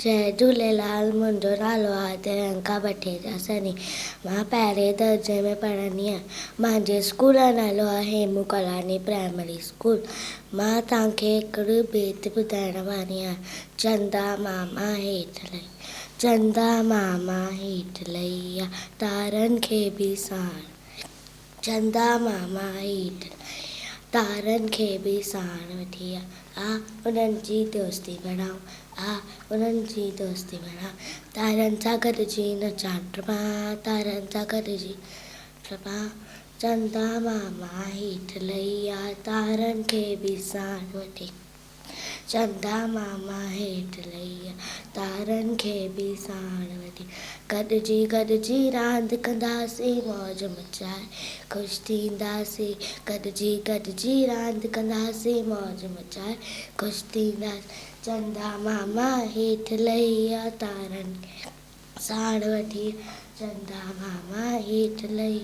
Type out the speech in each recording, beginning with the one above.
जय झूलेलाल। मुंहिंजो नालो आद्यांका बठेजासनी। मां पहिरें दर्जे में पढ़ंदी आहियां। मुंहिंजे स्कूल जो नालो आहे हेमू कलानी प्राइमरी स्कूल। मां तव्हांखे हिकिड़ी बेत ॿुधाइण वारी आहियां। चंदा मामा हेठि लही, चंदा मामा हेठि लही आ, तारनि खे बि साण। चंदा मामा हेठि लही आ, तारनि खे बि साण वठी आ, उन्हनि जी दोस्ती बढ़ाऊं, उन्हनि जी दोस्ती बढ़ाऊं। तारनि सां गॾिजी नचां टपां, तारनि सां गॾिजी टपां। चंदा मामा हेठि लही आ, तारनि खे बि साण वठी। चंदा मामा हेठि लही आ, तारनि खे बि साण वठी। गॾिजी गॾिजी रांदि कंदासीं, मौज मचाए ख़ुशि थींदासीं। गॾिजी गॾिजी रांदि कंदासीं, मौज मचाए ख़ुशि थींदासीं। चंदा मामा हेठि लही आ, तारनि खे साण वठी। चंदा मामा हेठि लही,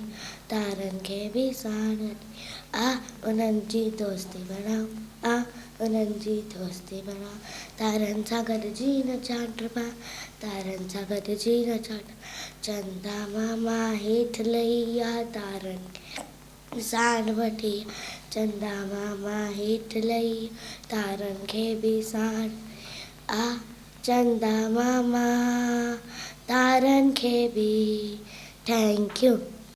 तारनि खे बि साण वठी। उन्हनि जी दोस्ती बढ़ाऊं, उन्हनि जी दोस्ती बढ़ाऊं। तारनि सां गॾिजी नचां टपां, तारनि सां गॾिजी नचां टपां। चंदा मामा हेठि लही आ, तारनि खे साण वठी। चंदा मामा हेठि लही, तारनि खे बि साण। चंदा मामा तारनि खे बि। Thank U.